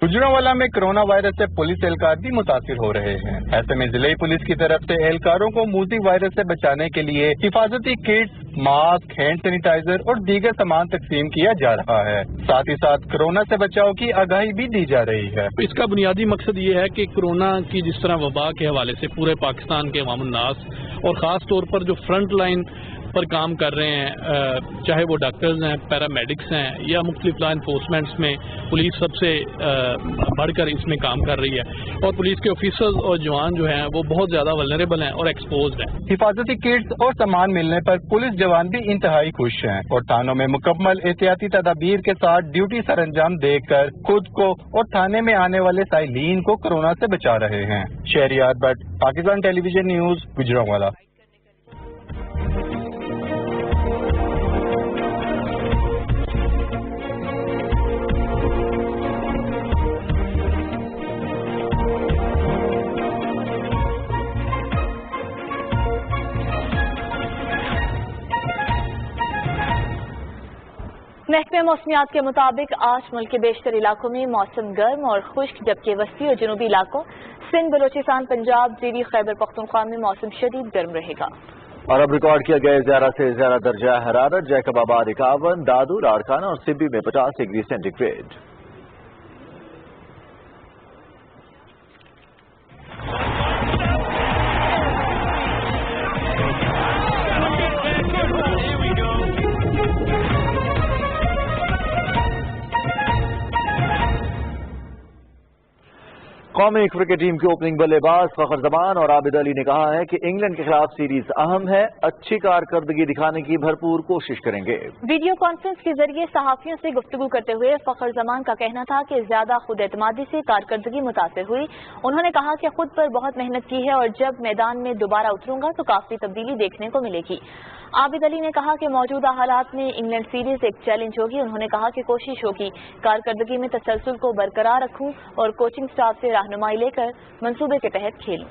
گجرانوالہ میں کرونا وائرس سے پولیس اہلکار بھی متاثر ہو رہے ہیں۔ ایسے میں ضلعی پولیس کی طرف سے اہلکاروں کو موذی وائرس سے بچانے کے لیے حفاظتی کٹس، ماسک، ہینڈ سینیٹائزر اور دیگر سامان تقسیم کیا جا رہا ہے۔ ساتھ ہی ساتھ کورونا سے بچاؤ کی آگاہی بھی دی جا رہی ہے۔ اس کا بنیادی مقصد یہ ہے کہ کورونا کی جس طرح وبا کے حوالے سے پورے پاکستان کے عوام الناس اور خاص طور پر جو فرنٹ لائن پر کام کر رہے ہیں، چاہے وہ ڈاکٹرز ہیں، پیرامیڈکس ہیں یا مختلف لا انفورسمنٹس میں پولیس سب سے بڑھ کر اس میں کام کر رہی ہے اور پولیس کے آفیسرز اور جوان جو ہیں وہ بہت زیادہ ولنریبل ہیں اور ایکسپوزڈ ہیں۔ حفاظتی کٹس اور سامان ملنے پر پولیس جوان بھی انتہائی خوش ہیں اور تھانوں میں مکمل احتیاطی تدابیر کے ساتھ ڈیوٹی سر انجام دے کر خود کو اور تھانے میں آنے والے سائلین کو کورونا سے بچا رہے ہیں۔ Shehryar Butt, Pakistan television news, Gujranwala. محکمہ موسمیات کے مطابق آج ملک کے بیشتر علاقوں میں موسم گرم اور خشک، جبکہ وسطی اور جنوبی علاقوں سندھ، بلوچستان، پنجاب، زیری، خیبر پختونخوا میں موسم شدید گرم رہے گا۔ اور اب ریکارڈ کیا گیا زیادہ سے زیادہ درجہ حرارت جیکب آباد 51، دادو، لاڑکانہ اور سبی میں 50 ڈگری سینٹی گریڈ۔ قومی کرکٹ ٹیم کے اوپننگ بلےباز فخر زمان اور عابد علی نے کہا ہے کہ انگلینڈ کے خلاف سیریز اہم ہے، اچھی کارکردگی دکھانے کی بھرپور کوشش کریں گے۔ ویڈیو کانفرنس کے ذریعے صحافیوں سے گفتگو کرتے ہوئے فخر زمان کا کہنا تھا کہ زیادہ خود اعتمادی سے کارکردگی متاثر ہوئی۔ انہوں نے کہا کہ خود پر بہت محنت کی ہے اور جب میدان میں دوبارہ اتروں گا تو کافی تبدیلی دیکھنے کو ملے گی۔ عابد علی نے کہا کہ موجودہ حالات میں انگلینڈ سیریز ایک چیلنج ہوگی۔ انہوں نے کہا کہ کوشش ہوگی کارکردگی میں تسلسل کو برقرار رکھوں اور کوچنگ سٹاف سے رہنمائی لے کر منصوبے کے تحت کھیلوں۔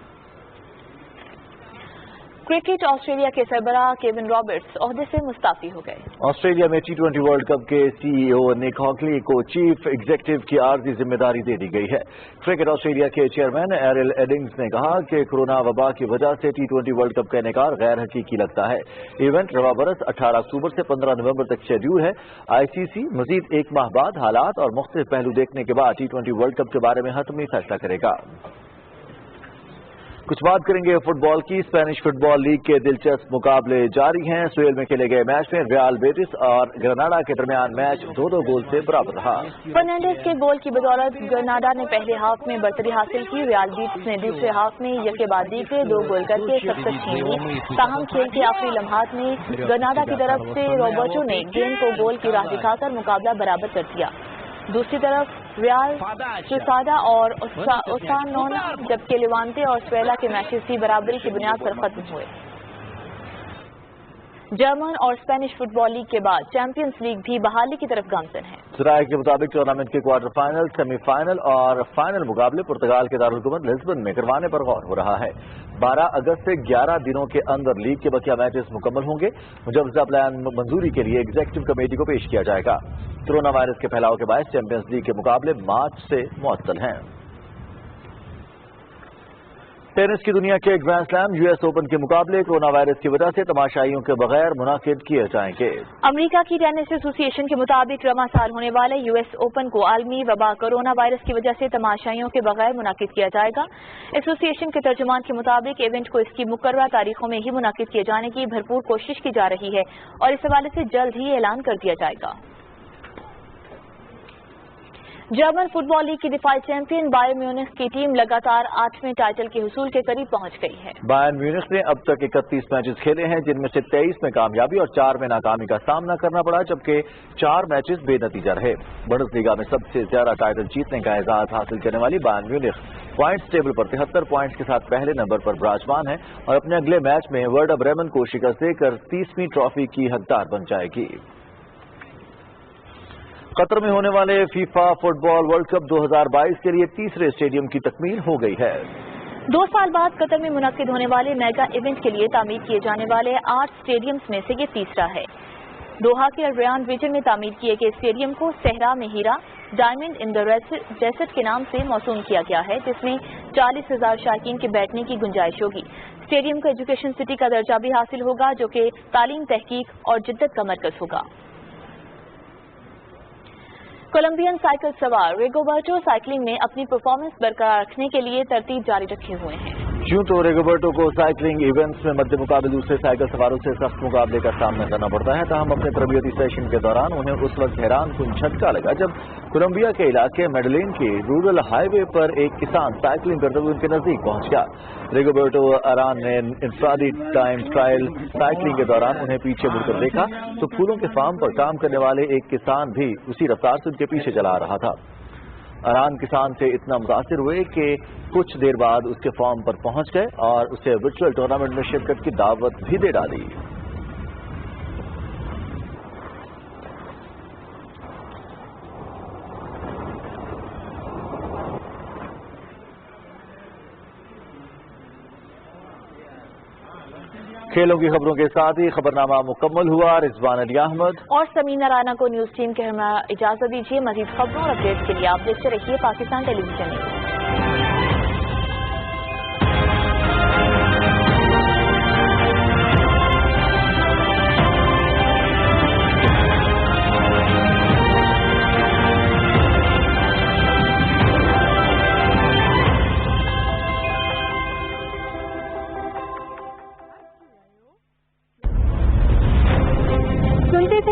کرکٹ آسٹریلیا کے سربراہ کیون رابرٹس عہدے سے مستعفی ہو گئے۔ آسٹریلیا میں T20 ورلڈ کپ کے CEO نک ہاکلی کو چیف ایگزیکٹو کی عارضی ذمہ داری دے دی گئی ہے۔ کرکٹ آسٹریلیا کے چیئرمین ایرل ایڈنگز نے کہا کہ کورونا وبا کی وجہ سے T20 ورلڈ کپ کا انعقاد غیر حقیقی لگتا ہے۔ ایونٹ رواں برس 18 اکتوبر سے 15 نومبر تک شیڈول ہے۔ ICC مزید ایک ماہ بعد حالات اور مختلف پہلو دیکھنے کے بعد T20 ورلڈ کپ کے بارے میں حتمی فیصلہ کرے گا۔ کچھ بات کریں گے فٹ بال کی۔ اسپینش فٹ بال لیگ کے دلچسپ مقابلے جاری ہیں۔ سویل میں کھیلے گئے میچ میں ریال بیٹس اور گرناڈا کے درمیان میچ 2-2 گول سے برابر رہا۔ فرنانڈیز کے گول کی بدولت گرناڈا نے پہلے ہاف میں برتری حاصل کی۔ ریال بیٹس نے دوسرے ہاف میں یکے بعد دیگرے 2 گول کر کے سبقت چھین لی۔ تاہم کھیل کے آخری لمحات میں گرناڈا کی طرف سے روبرٹو نے گیند کو گول کی راہ دکھا کر مقابلہ برابر کر دیا۔ دوسری طرف ریال سوساڈا اور اوسانونا جبکہ لیوانتے اور سویلا کے میچز بھی برابری کی بنیاد پر ختم ہوئے۔ جرمن اور اسپینش فٹ بال لیگ کے بعد چیمپئنز لیگ بھی بحالی کی طرف گامزن ہے۔ ذرائع کے مطابق ٹورنامنٹ کے کوارٹر فائنل، سیمی فائنل اور فائنل مقابلے پرتگال کے دارالحکومت لزبن میں کروانے پر غور ہو رہا ہے۔ 12 اگست سے 11 دنوں کے اندر لیگ کے بقیہ میچز مکمل ہوں گے۔ مجوزہ پلان منظوری کے لیے ایگزیکٹو کمیٹی کو پیش کیا جائے گا۔ کورونا وائرس کے پھیلاؤ کے باعث چیمپئنز لیگ کے مقابلے مارچ سے معطل ہیں۔ ٹینس کی دنیا کے گرینڈ سلیم US اوپن کے مقابلے کورونا وائرس کی وجہ سے تماشائیوں کے بغیر منعقد کیے جائیں گے۔ امریکہ کی ٹینس ایسوسی ایشن کے مطابق رواں سال ہونے والے US اوپن کو عالمی وبا کورونا وائرس کی وجہ سے تماشائیوں کے بغیر منعقد کیا جائے گا۔ ایسوسی ایشن کے ترجمان کے مطابق ایونٹ کو اس کی مقررہ تاریخوں میں ہی منعقد کیے جانے کی بھرپور کوشش کی جا رہی ہے اور اس حوالے سے جلد ہی اعلان کر دیا جائے گا۔ جرمن فٹ بال لیگ کی دفاعی چیمپئن بائرن میونخ کی ٹیم لگاتار 8ویں ٹائٹل کے حصول کے قریب پہنچ گئی ہے۔ بائرن میونخ نے اب تک 31 میچز کھیلے ہیں جن میں سے 23 میں کامیابی اور 4 میں ناکامی کا سامنا کرنا پڑا، جبکہ 4 میچز بے نتیجہ رہے۔ بنڈس لیگا میں سب سے زیادہ ٹائٹل جیتنے کا اعزاز حاصل کرنے والی بائرن میونخ پوائنٹس ٹیبل پر 73 پوائنٹس کے ساتھ پہلے نمبر پر براجمان ہے اور اپنے اگلے میچ میں ورڈر بریمن کو شکست دے کر 30ویں ٹرافی کی حقدار بن جائے گی۔ قطر میں ہونے والے فیفا فٹ بال ورلڈ کپ 2022 کے لیے تیسرے اسٹیڈیم کی تکمیل ہو گئی ہے۔ 2 سال بعد قطر میں منعقد ہونے والے میگا ایونٹ کے لیے تعمیر کیے جانے والے 8 اسٹیڈیمز میں سے یہ تیسرا ہے۔ دوحہ کے الریان ریجن میں تعمیر کیے گئے اسٹیڈیم کو صحرا میں ہیرا ڈائمنڈ ان دی ڈیزرٹ کے نام سے موسوم کیا گیا ہے، جس میں 40,000 شائقین کے بیٹھنے کی گنجائش ہوگی۔ اسٹیڈیم کو ایجوکیشن سٹی کا درجہ بھی حاصل ہوگا جو کہ تعلیم، تحقیق اور جدت کا مرکز ہوگا۔ کولمبین سائیکل سوار ریگوبرٹو سائیکلنگ میں اپنی پرفارمنس برقرار رکھنے کے لیے ترتیب جاری رکھے ہوئے ہیں۔ یوں تو ریگوبرٹو کو سائیکلنگ ایونٹس میں مد مقابل دوسرے سائیکل سواروں سے سخت مقابلے کا سامنا کرنا پڑتا ہے، تاہم اپنے تربیتی سیشن کے دوران انہیں اس وقت حیران کن جھٹکا لگا جب کولمبیا کے علاقے میڈلین کی رورل ہائی وے پر ایک کسان سائیکلنگ کرتے ہوئے ان کے نزدیک پہنچ گیا۔ ریگوبرٹو اران نے انفرادی ٹائم ٹرائل سائیکلنگ کے دوران انہیں پیچھے مڑ کر دیکھا تو پھولوں کے فارم پر کام کرنے والے ایک کسان بھی اسی رفتار سے ان کے پیچھے چلا رہا تھا۔ اران کسان سے اتنا متاثر ہوئے کہ کچھ دیر بعد اس کے فارم پر پہنچ گئے اور اسے ورچوئل ٹورنامنٹ میں شرکت کی دعوت بھی دے ڈالی۔ کھیلوں کی خبروں کے ساتھ ہی خبرنامہ مکمل ہوا۔ رضوان علی احمد اور سمینہ رانا کو نیوز ٹیم کے ہمراہ اجازت دیجیے۔ مزید خبروں اور اپڈیٹس کے لیے آپ دیکھتے رہیے پاکستان ٹیلی ویژن نیوز۔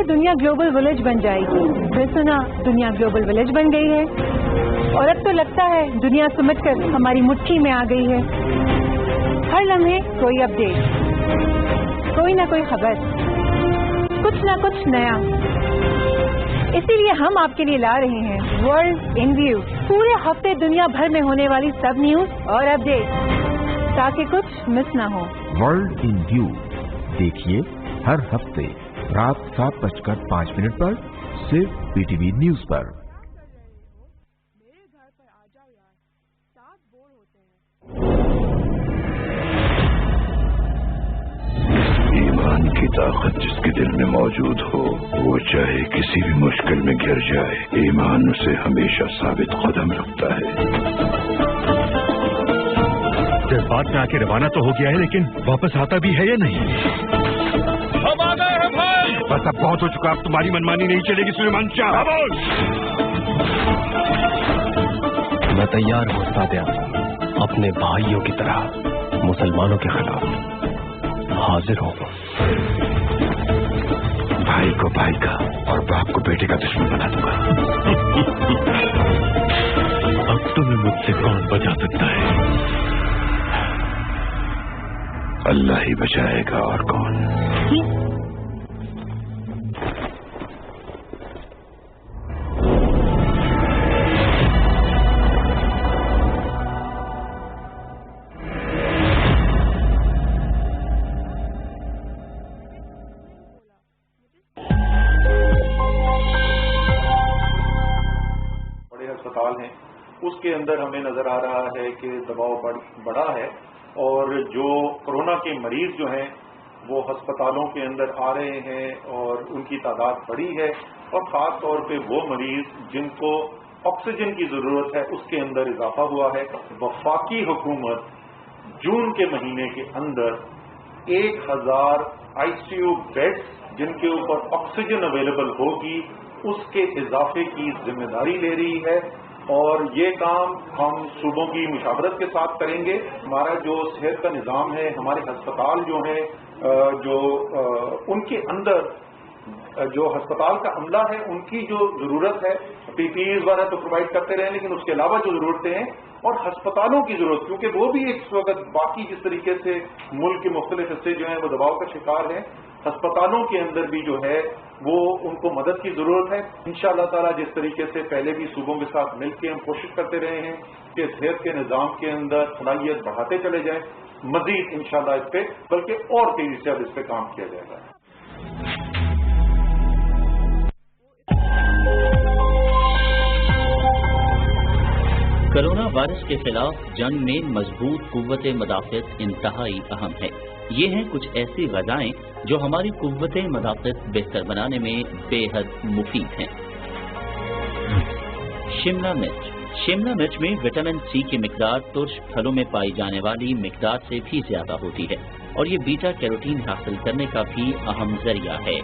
دنیا گلوبل ولیج بن جائے گی، پھر سنا دنیا گلوبل ولیج بن گئی ہے۔ اور اب تو لگتا ہے دنیا سمجھ کر ہماری مٹھی میں آ گئی ہے. ہر لمحے کوئی اپڈیٹ، کوئی نہ کوئی خبر، کچھ نہ کچھ نیا. اسی لیے ہم آپ کے لیے لا رہے ہیں ورلڈ ان ویو. پورے ہفتے دنیا بھر میں ہونے والی سب نیوز اور اپڈیٹ تاکہ کچھ مس نہ ہو. ورلڈ ان ویو دیکھیے ہر ہفتے رات 7:05 پر صرف PTV نیوز پر. ایمان کی طاقت جس کے دل میں موجود ہو وہ چاہے کسی بھی مشکل میں گر جائے، ایمان اسے ہمیشہ ثابت قدم رکھتا ہے. جذبات میں آ کے روانہ تو ہو گیا ہے لیکن واپس آتا بھی ہے یا نہیں؟ ہم آ گئے ہیں بھائی. بس اب بہت ہو چکا، اب تمہاری منمانی نہیں چلے گی سلیمان شاہ. میں تیار ہوں سادیا، اپنے بھائیوں کی طرح مسلمانوں کے خلاف حاضر ہوں. بھائی کو بھائی کا اور باپ کو بیٹے کا دشمن بنا دوں گا. اب تمہیں مجھ سے کون بچا سکتا ہے؟ اللہ ہی بچائے گا اور کون. اس کے اندر ہمیں نظر آ رہا ہے کہ دباؤ بڑا ہے اور جو کورونا کے مریض جو ہیں وہ ہسپتالوں کے اندر آ رہے ہیں اور ان کی تعداد بڑی ہے، اور خاص طور پہ وہ مریض جن کو آکسیجن کی ضرورت ہے اس کے اندر اضافہ ہوا ہے. وفاقی حکومت جون کے مہینے کے اندر 1000 ICU بیڈز جن کے اوپر آکسیجن اویلیبل ہوگی اس کے اضافے کی ذمہ داری لے رہی ہے، اور یہ کام ہم صوبوں کی مشاورت کے ساتھ کریں گے. ہمارا جو صحت کا نظام ہے، ہمارے ہسپتال جو ہیں، جو ان کے اندر جو ہسپتال کا عملہ ہے ان کی جو ضرورت ہے PPEs وغیرہ تو پرووائڈ کرتے رہیں، لیکن اس کے علاوہ جو ضرورتیں ہیں اور ہسپتالوں کی ضرورت، کیونکہ وہ بھی اس وقت باقی جس طریقے سے ملک کے مختلف حصے جو ہیں وہ دباؤ کا شکار ہیں، ہسپتالوں کے اندر بھی جو ہے وہ ان کو مدد کی ضرورت ہے. انشاءاللہ تعالی جس طریقے سے پہلے بھی صوبوں کے ساتھ مل کے ہم کوشش کرتے رہے ہیں کہ صحت کے نظام کے اندر صلاحیت بڑھاتے چلے جائیں، مزید انشاءاللہ اس پہ بلکہ اور تیزی سے اب اس پہ کام کیا جائے گا. کورونا وائرس کے خلاف جنگ میں مضبوط قوت مدافعت انتہائی اہم ہے. یہ ہیں کچھ ایسی غذائیں جو ہماری قوت مدافعت بہتر بنانے میں بے حد مفید ہیں. شملہ مرچ. شملہ مرچ میں وٹامن C کی مقدار ترش پھلوں میں پائی جانے والی مقدار سے بھی زیادہ ہوتی ہے، اور یہ بیٹا کیروٹین حاصل کرنے کا بھی اہم ذریعہ ہے.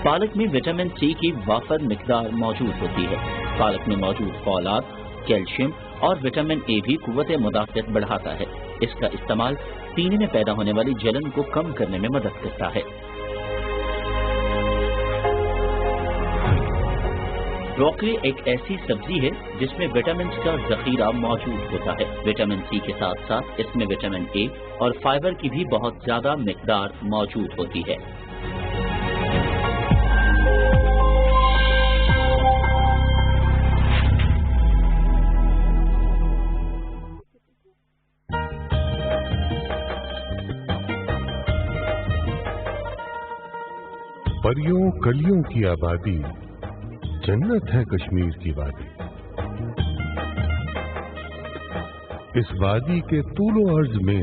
پالک میں وٹامن C کی وافر مقدار موجود ہوتی ہے. پالک میں موجود فولاد، کیلشیم اور وٹامن A بھی قوت مدافعت بڑھاتا ہے. اس کا استعمال سینے میں پیدا ہونے والی جلن کو کم کرنے میں مدد کرتا ہے. بروکلی ایک ایسی سبزی ہے جس میں وٹامن کا ذخیرہ موجود ہوتا ہے. وٹامن C کے ساتھ ساتھ اس میں وٹامن A اور فائبر کی بھی بہت زیادہ مقدار موجود ہوتی ہے. پریوں کلیوں کی آبادی، جنت ہے کشمیر کی وادی. اس وادی کے طول و عرض میں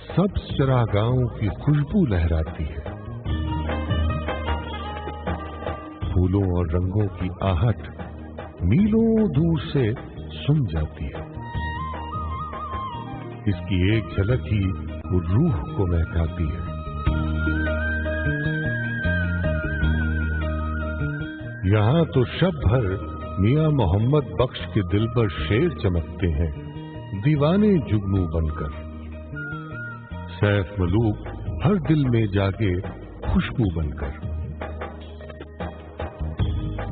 سبز چراگاہوں کی خوشبو لہراتی ہے. پھولوں اور رنگوں کی آہٹ میلوں دور سے سن جاتی ہے. اس کی ایک جھلک ہی روح کو مہکاتی ہے. یہاں تو شب بھر میاں محمد بخش کے دل پر شیر چمکتے ہیں دیوانے جگنو بن کر. سیف ملوک ہر دل میں جاگے خوشبو بن کر.